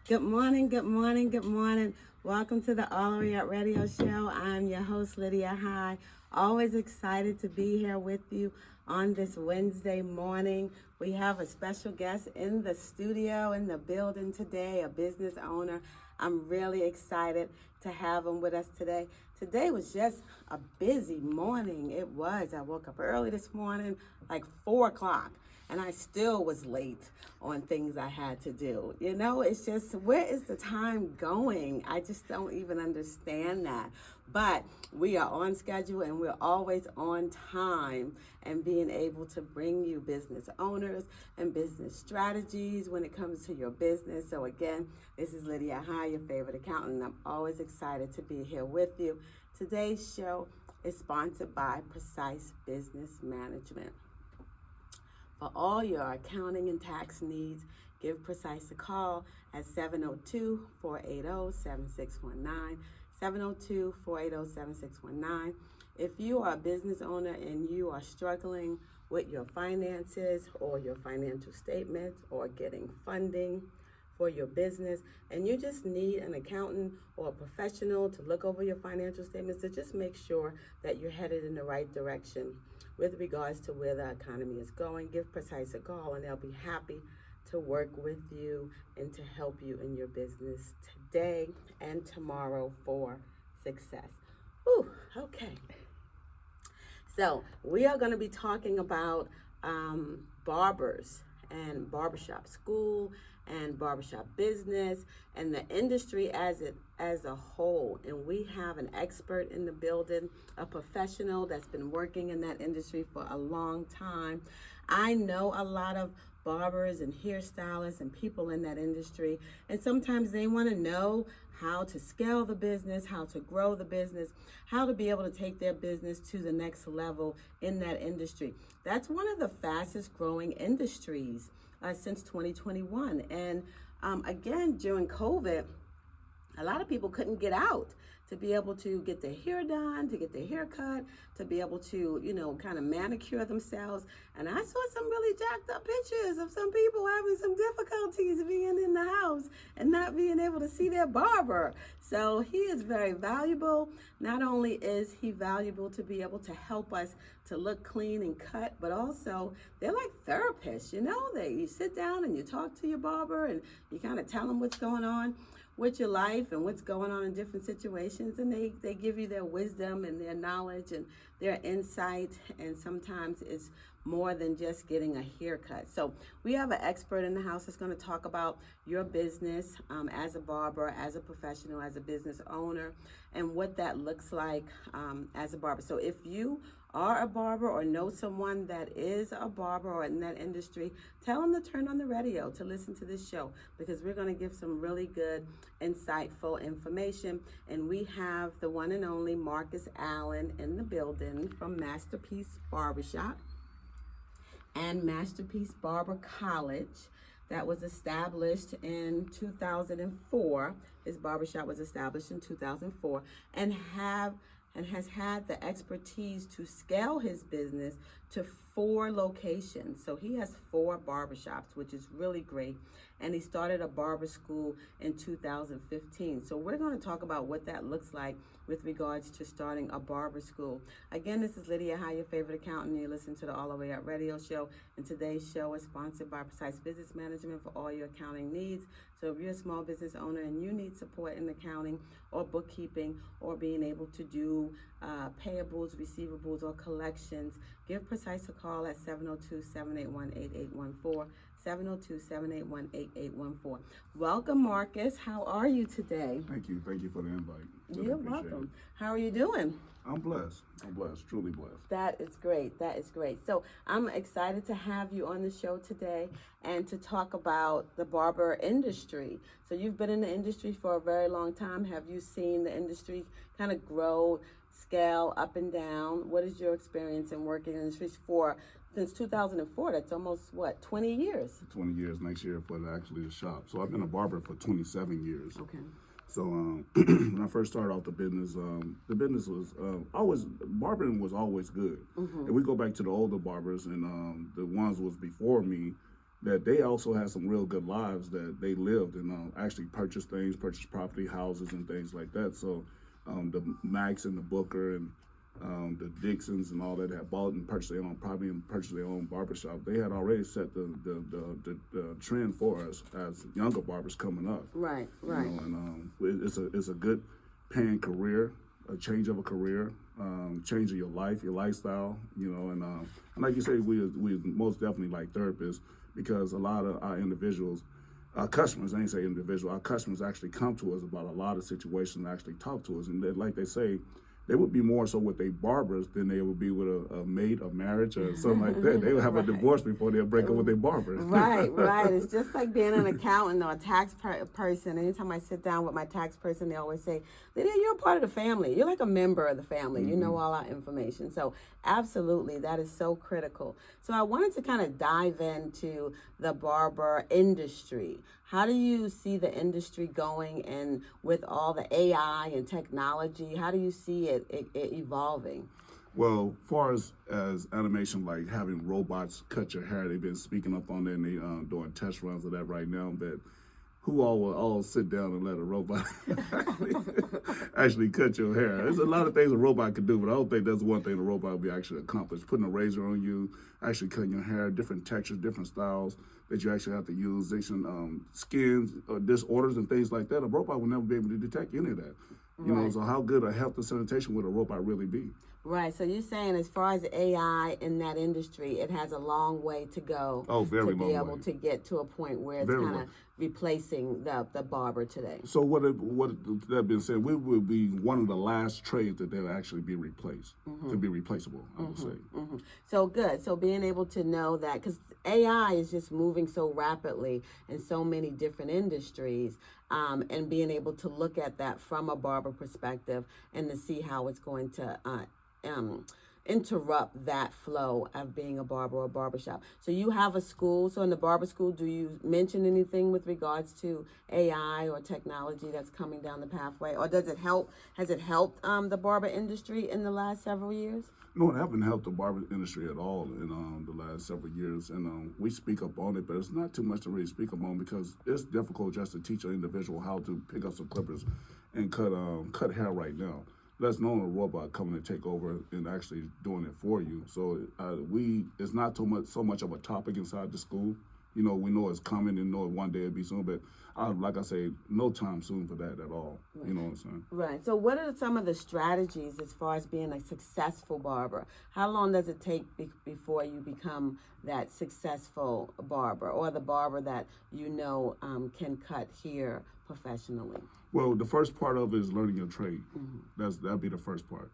Good morning, good morning, good morning. Welcome to the All the Way Up Radio Show. I'm your host, Lydia High. Always excited to be here with you on this Wednesday morning. We have a special guest in the studio, in the building today, a business owner. I'm really excited to have him with us today. Today was just a busy morning. It was. I woke up early this morning, like 4 o'clock. And I still was late on things I had to do. You know, it's just, where is the time going? I just don't even understand that. But we are on schedule and we're always on time and being able to bring you business owners and business strategies when it comes to your business. So again, this is Lydia High, your favorite accountant, and I'm always excited to be here with you. Today's show is sponsored by Precise Business Management. For all your accounting and tax needs, give Precise a call at 702-480-7619, 702-480-7619. If you are a business owner and you are struggling with your finances or your financial statements or getting funding for your business, and you just need an accountant or a professional to look over your financial statements to just make sure that you're headed in the right direction with regards to where the economy is going, give Precise a call and they'll be happy to work with you and to help you in your business today and tomorrow for success. Whew, okay. So we are going to be talking about barbers and barbershop school and barbershop business and the industry as a whole. And we have an expert in the building, a professional that's been working in that industry for a long time. I know a lot of barbers and hairstylists and people in that industry, and sometimes they want to know how to scale the business, how to grow the business, how to be able to take their business to the next level in that industry. That's one of the fastest growing industries since 2021. And again, during COVID, a lot of people couldn't get out to be able to get their hair done, to get their hair cut, to be able to, kind of manicure themselves. And I saw some really jacked up pictures of some people having some difficulties being in the house and not being able to see their barber. So he is very valuable. Not only is he valuable to be able to help us to look clean and cut, but also they're like therapists, you sit down and you talk to your barber and you kind of tell them what's going on with your life and what's going on in different situations, and they give you their wisdom and their knowledge and their insight, and sometimes it's more than just getting a haircut. So we have an expert in the house that's going to talk about your business as a barber, as a professional, as a business owner, and what that looks like as a barber. So if you are a barber or know someone that is a barber or in that industry, tell them to turn on the radio to listen to this show, because we're going to give some really good, insightful information. And we have the one and only Marcus Allen in the building from Masterpiece Barbershop and Masterpiece Barber College that was established in 2004. His barbershop was established in 2004 and has had the expertise to scale his business to 4 locations. So he has 4 barbershops, which is really great. And he started a barber school in 2015. So we're going to talk about what that looks like with regards to starting a barber school. Again, this is Lydia High, your favorite accountant. You listen to the All the Way Up Radio Show. And today's show is sponsored by Precise Business Management for all your accounting needs. So if you're a small business owner and you need support in accounting or bookkeeping or being able to do payables, receivables, or collections, give Precise a call at 702-781-8814, 702-781-8814. Welcome, Marcus. How are you today? Thank you for the invite. You're welcome. How are you doing? I'm blessed, truly blessed. That is great. So I'm excited to have you on the show today and to talk about the barber industry. So you've been in the industry for a very long time. Have you seen the industry kind of grow, scale up and down? What is your experience in working in the industry since 2004? That's almost 20 years? 20 years next year for the shop. So I've been a barber for 27 years. Okay. So when I first started out the business was barbering was always good. Mm-hmm. And we go back to the older barbers and the ones was before me, that they also had some real good lives that they lived and actually purchased things, purchased property, houses, and things like that. So the Max and the Booker and the Dixons and all that had bought and purchased their own property and purchased their own barbershop. They had already set the trend for us as younger barbers coming up. Right. You know, and it's a good paying career, a change of a career, change of your life, your lifestyle. You know, and like you say, we most definitely like therapists because a lot of our individuals. Our customers, I ain't say individual, our customers actually come to us about a lot of situations and actually talk to us. And like they say, they would be more so with their barbers than they would be with a mate, a marriage, or something like that. They would have a divorce before they'll break up with their barber. Right. It's just like being an accountant or a tax person. Anytime I sit down with my tax person, they always say, Lydia, you're a part of the family. You're like a member of the family. You know all our information. So absolutely, that is so critical. So I wanted to kind of dive into the barber industry. How do you see the industry going, and with all the AI and technology, how do you see it evolving? Well, far as animation, like having robots cut your hair, they've been speaking up on that, and they doing test runs of that right now. But who all will all sit down and let a robot actually cut your hair? There's a lot of things a robot could do, but I don't think that's one thing a robot will be actually accomplished. Putting a razor on you, actually cutting your hair, different textures, different styles that you actually have to use, different skins, disorders and things like that. A robot will never be able to detect any of that. You know, so how good a health and sanitation would a robot really be? Right. So you're saying as far as AI in that industry, it has a long way to go to be able to get to a point where it's kind of replacing the barber today. So what that being said, we will be one of the last trades that they'll actually be replaced, to be replaceable, I would say. So good. So being able to know that, because AI is just moving so rapidly in so many different industries, and being able to look at that from a barber perspective and to see how it's going to interrupt that flow of being a barber or a barbershop. So you have a school. So in the barber school, do you mention anything with regards to AI or technology that's coming down the pathway? Or does it help? Has it helped the barber industry in the last several years? No, it haven't helped the barber industry at all in the last several years. And we speak up on it, but it's not too much to really speak up on because it's difficult just to teach an individual how to pick up some clippers and cut hair right now. Let's know a robot coming to take over and actually doing it for you. So it's not so much of a topic inside the school. You know, we know it's coming and know one day it'll be soon, but like I say, no time soon for that at all. Right. You know what I'm saying? Right. So what are some of the strategies as far as being a successful barber? How long does it take before you become that successful barber, or the barber that you know can cut hair professionally? Well, the first part of it is learning your trade. That'd be the first part.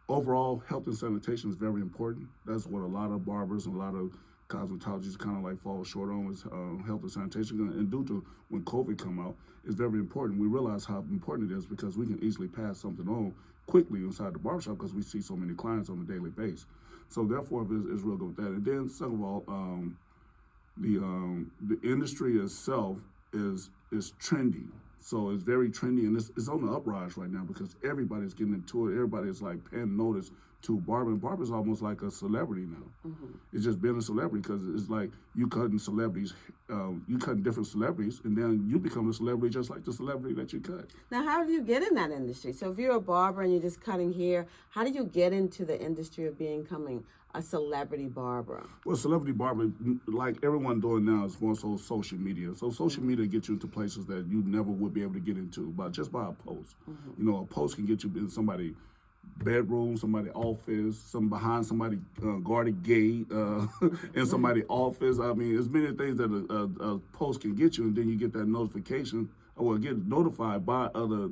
Overall, health and sanitation is very important. That's what a lot of barbers and a lot of cosmetologists kind of like fall short on is health and sanitation. And due to when COVID come out, it's very important. We realize how important it is because we can easily pass something on quickly inside the barbershop because we see so many clients on a daily basis. So therefore, it's real good with that. And then second of all, the industry itself is trendy. So it's very trendy, and it's on the uprise right now because everybody's getting into it. Everybody's like paying notice to barber. And barber's almost like a celebrity now. It's just being a celebrity because it's like you cutting celebrities, you cutting different celebrities, and then you become a celebrity just like the celebrity that you cut. Now, how do you get in that industry? So if you're a barber and you're just cutting hair, how do you get into the industry of becoming a celebrity barber? Well, celebrity barber, like everyone doing now, is more so social media. So social media gets you into places that you never would be able to get into just by a post. You know, a post can get you in somebody's bedroom, somebody's office, behind somebody guarded gate, in somebody's office. I mean, there's many things that a post can get you, and then you get that notification or get notified by other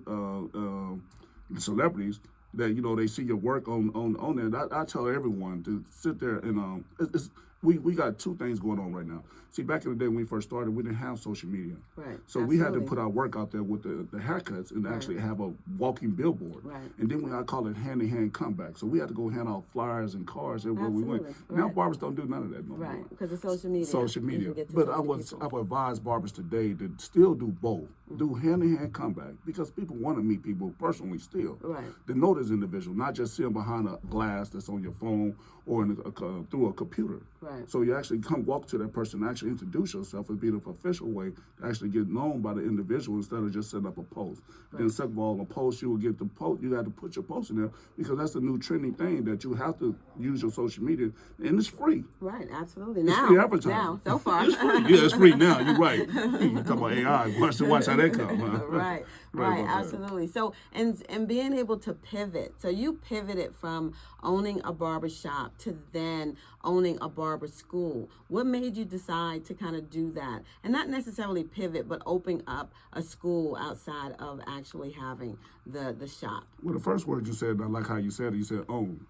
celebrities that, you know, they see your work on there. I tell everyone to sit there and we got two things going on right now. See, back in the day when we first started, we didn't have social media. Right. So we had to put our work out there with the haircuts and actually have a walking billboard. Right. And then I call it hand-to-hand comeback. So we had to go hand out flyers and cards everywhere we went. Now barbers don't do none of that no more. Right, because of social media. Social media. But I would advise barbers today to still do both. Do hand-to-hand comeback because people want to meet people personally still. Right. To know this individual, not just see them behind a glass that's on your phone or through a computer. Right. Right. So you actually come walk to that person and actually introduce yourself and be the official way to actually get known by the individual instead of just setting up a post. Right. Then second of all, a post, you will get the post, you got to put your post in there because that's the new trending thing that you have to use your social media, and it's free. Right, absolutely. It's Now, free advertising. now, so far. It's free. Yeah, it's free now. You're right. You talk about AI. Watch how that come. Huh? Right, Right about that. absolutely. So, and being able to pivot. So you pivoted from owning a barbershop to then owning a barber school. What made you decide to kind of do that? And not necessarily pivot, but open up a school outside of actually having the shop. Well, the first word you said, I like how you said it. You said own.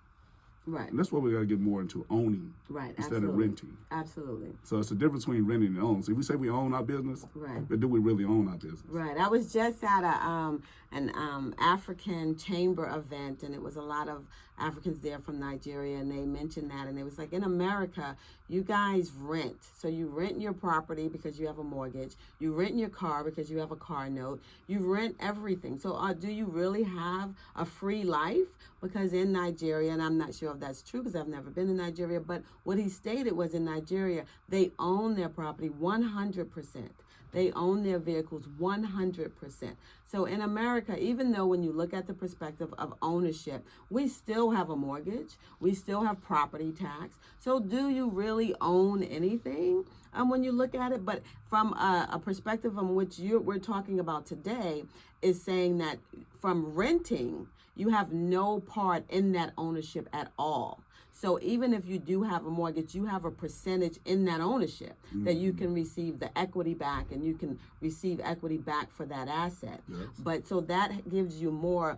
Right. And that's what we got to get more into, owning. Right. Instead absolutely. of renting. Absolutely. So it's the difference between renting and owning. So if we say we own our business, Right. but do we really own our business? Right. I was just at an African chamber event, and it was a lot of Africans there from Nigeria, and they mentioned that, and it was like, in America, you guys rent. So you rent your property because you have a mortgage. You rent your car because you have a car note. You rent everything. So do you really have a free life? Because in Nigeria, and I'm not sure if that's true because I've never been to Nigeria, but what he stated was in Nigeria, they own their property 100%. They own their vehicles 100%. So in America, even though when you look at the perspective of ownership, we still have a mortgage, we still have property tax. So do you really own anything when you look at it? But from a perspective on which we're talking about today is saying that from renting, you have no part in that ownership at all. So even if you do have a mortgage, you have a percentage in that ownership that you can receive the equity back, and you can receive equity back for that asset. Yes. But so that gives you more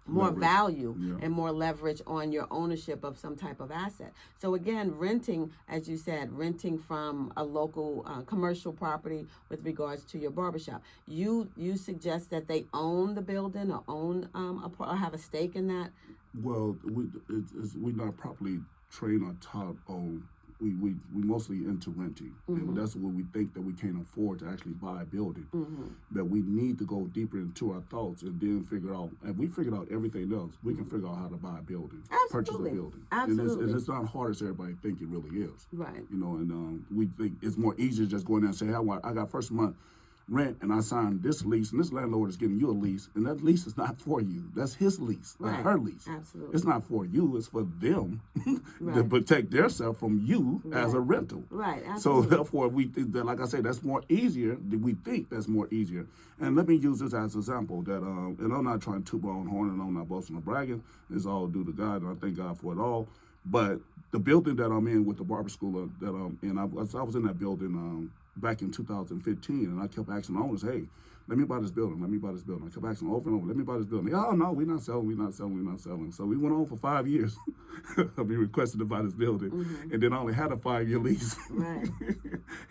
Leverage. value Yeah. and more leverage on your ownership of some type of asset. So again, renting, as you said, renting from a local commercial property with regards to your barbershop. You suggest that they own the building or own or have a stake in that? Well, we're not properly trained or taught on. We mostly into renting. And that's what we think that we can't afford to actually buy a building. That we need to go deeper into our thoughts and then figure out. And we figured out everything else. We can figure out how to buy a building, purchase a building. Absolutely. And it's not hard as everybody think it really is. Right. You know, and we think it's more easy to just go in there and say, hey, I got first month rent and I signed this lease, and this landlord is giving you a lease, and that lease is not for you. That's his lease, Right. her lease. Absolutely. It's not for you, it's for them to Right. protect themselves from you as a rental. Right. So Absolutely. therefore, we think that, like I say, that's more easier. We think that's more easier. And let me use this as an example. That and I'm not trying to toot my own horn, and I'm not boasting or bragging. It's all due to God, and I thank God for it all. But the building that I'm in with the barber school that I'm in, I was in that building back in 2015, and I kept asking the owners, hey, let me buy this building, let me buy this building. I kept asking over and over, let me buy this building. Oh, no, we're not selling. So we went on for 5 years. We requested to buy this building, and then I only had a 5-year lease. Right.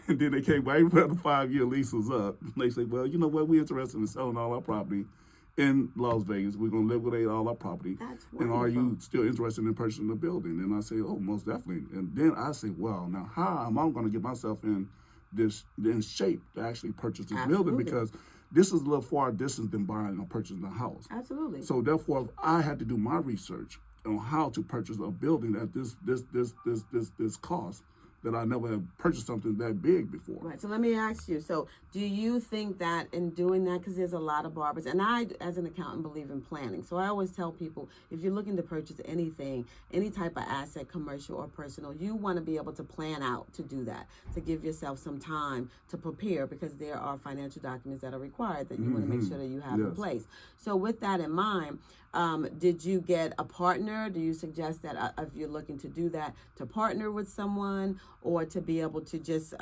And then they came right after the 5-year lease was up. They said, well, you know what, we're interested in selling all our property in Las Vegas. We're going to liquidate all our property. That's and are you wonderful. still interested in purchasing the building? And I say, oh, most definitely. And then I say, well, now how am I going to get myself in shape to actually purchase this building? Absolutely. Because this is a little far distance than buying or purchasing a house. Absolutely. So therefore, I had to do my research on how to purchase a building at this cost that I never have purchased something that big before. Right. So let me ask you. So do you think that in doing that, because there's a lot of barbers, and I, as an accountant, believe in planning. So I always tell people, if you're looking to purchase anything, any type of asset, commercial or personal, you want to be able to plan out to do that, to give yourself some time to prepare, because there are financial documents that are required that you want to make sure that you have in Yes. place. So with that in mind, did you get a partner? Do you suggest that if you're looking to do that, to partner with someone, or to be able to just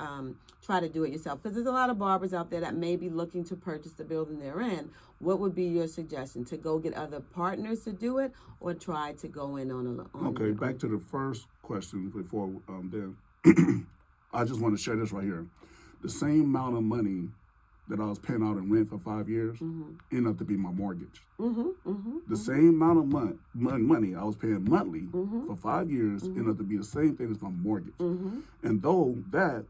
try to do it yourself? Because there's a lot of barbers out there that may be looking to purchase the building they're in. What would be your suggestion? To go get other partners to do it, or try to go in on Okay, your back own? to the first question before then. I just want to share this right here. The same amount of money that I was paying out in rent for 5 years ended up to be my mortgage. The same amount of money I was paying monthly for 5 years ended up to be the same thing as my mortgage. And though that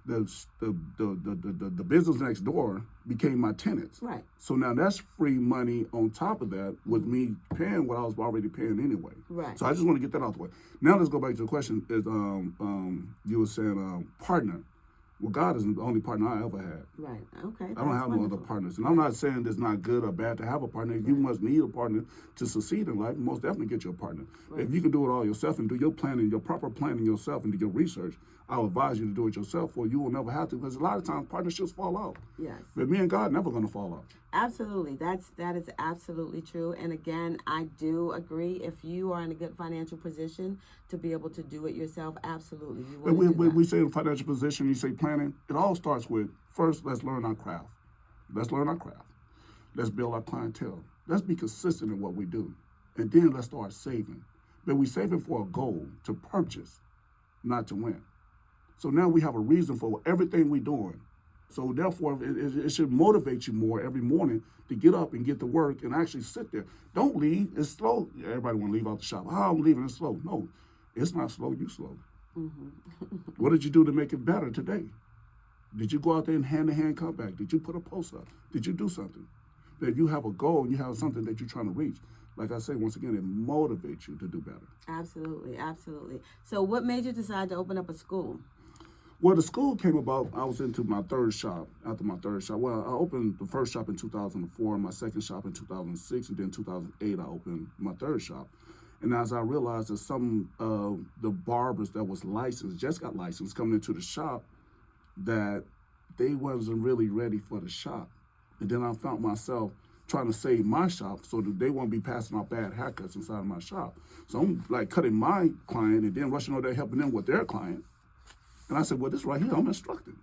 the business next door became my tenants. Right. So now that's free money on top of that with me paying what I was already paying anyway. Right. So I just want to get that out the way. Now let's go back to the question. Is you were saying partner. Well, God is the only partner I ever had. Right. Okay. I don't have no other partners. And I'm not saying it's not good or bad to have a partner. You must need a partner to succeed in life. Most definitely get you a partner. Right. If you can do it all yourself and do your planning, your proper planning yourself and do your research, I would advise you to do it yourself, or you will never have to, because a lot of times partnerships fall out. Yes. But me and God never going to fall out. Absolutely. That is absolutely true. And again, I do agree. If you are in a good financial position to be able to do it yourself, absolutely. You want to do that. We say in financial position, you say planning, it all starts with, first, let's learn our craft. Let's learn our craft. Let's build our clientele. Let's be consistent in what we do. And then let's start saving. But we saving for a goal to purchase, not to win. So now we have a reason for everything we're doing. So therefore, it should motivate you more every morning to get up and get to work and actually sit there. Don't leave. It's slow. Everybody want to leave out the shop. I'm leaving. It's slow. No, it's not slow. You slow. Mm-hmm. What did you do to make it better today? Did you go out there and hand-to-hand comeback? Did you put a post up? Did you do something? That you have a goal and you have something that you're trying to reach. Like I say, once again, it motivates you to do better. Absolutely, absolutely. So what made you decide to open up a school? Well, the school came about, I was into my third shop, after my third shop. Well, I opened the first shop in 2004, my second shop in 2006, and then 2008 I opened my third shop. And as I realized that some of the barbers that was licensed, just got licensed, coming into the shop, that they wasn't really ready for the shop. And then I found myself trying to save my shop so that they won't be passing out bad haircuts inside of my shop. So I'm like cutting my client and then rushing over there helping them with their client. And I said, well, this right here, I'm instructing.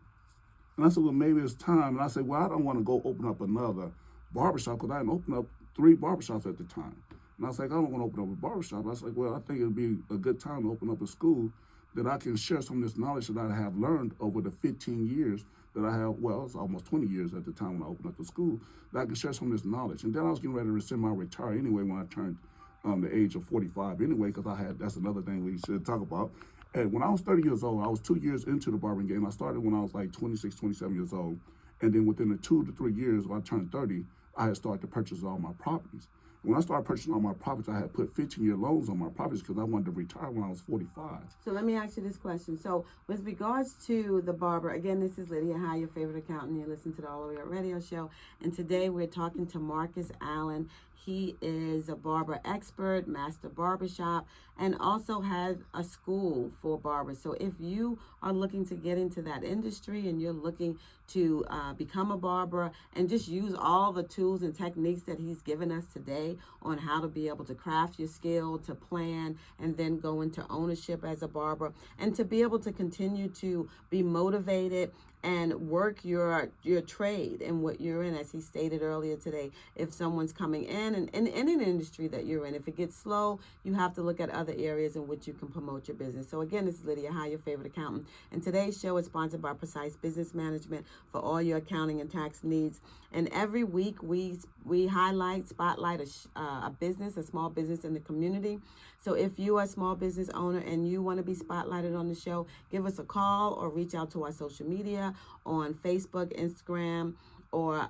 And I said, well, maybe it's time. And I said, well, I don't want to go open up another barbershop because I had opened up 3 barbershops at the time. And I was like, I don't want to open up a barbershop. I was like, well, I think it would be a good time to open up a school that I can share some of this knowledge that I have learned over the 15 years that I have, well, it's almost 20 years at the time when I opened up the school, that I can share some of this knowledge. And then I was getting ready to rescind my retire anyway when I turned the age of 45 anyway, because that's another thing we should talk about. And when I was 30 years old, I was 2 years into the barbering game. I started when I was like 26, 27 years old. And then within the 2 to 3 years, when I turned 30, I had started to purchase all my properties. When I started purchasing all my properties, I had put 15-year loans on my properties because I wanted to retire when I was 45. So let me ask you this question. So with regards to the barber, again, this is Lydia High, your favorite accountant. You listen to the All the Way Up radio show. And today we're talking to Marcus Allen. He is a barber expert, master barbershop, and also has a school for barbers. So if you are looking to get into that industry and you're looking to become a barber and just use all the tools and techniques that he's given us today on how to be able to craft your skill, to plan, and then go into ownership as a barber, and to be able to continue to be motivated and work your trade and what you're in, as he stated earlier today. If someone's coming in and in an industry that you're in, if it gets slow, you have to look at other areas in which you can promote your business. So again, this is Lydia High, your favorite accountant, and today's show is sponsored by Precise Business Management for all your accounting and tax needs. And every week we spotlight a business, a small business in the community. So if you are a small business owner and you want to be spotlighted on the show, give us a call or reach out to our social media on Facebook, Instagram, or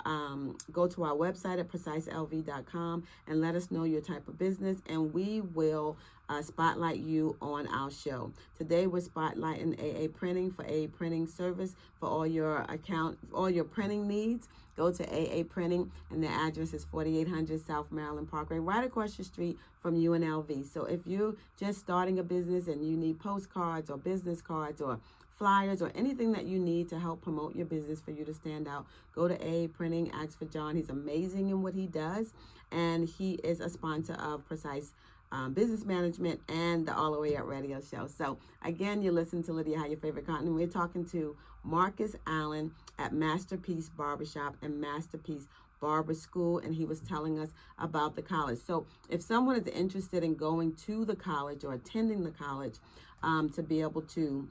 go to our website at preciselv.com and let us know your type of business, and we will spotlight you on our show. Today we're spotlighting AA Printing for AA Printing service for all your printing needs. Go to AA Printing, and the address is 4800 South Maryland Parkway, right across the street from UNLV. So if you're just starting a business and you need postcards or business cards or flyers or anything that you need to help promote your business for you to stand out, go to AA Printing, ask for John. He's amazing in what he does, and he is a sponsor of Precise Business Management and the All the Way Up radio show. So again, you listen to Lydia High, your favorite continent. We're talking to Marcus Allen at Masterpiece Barbershop and Masterpiece Barber School, and he was telling us about the college. So if someone is interested in going to the college or attending the college to be able to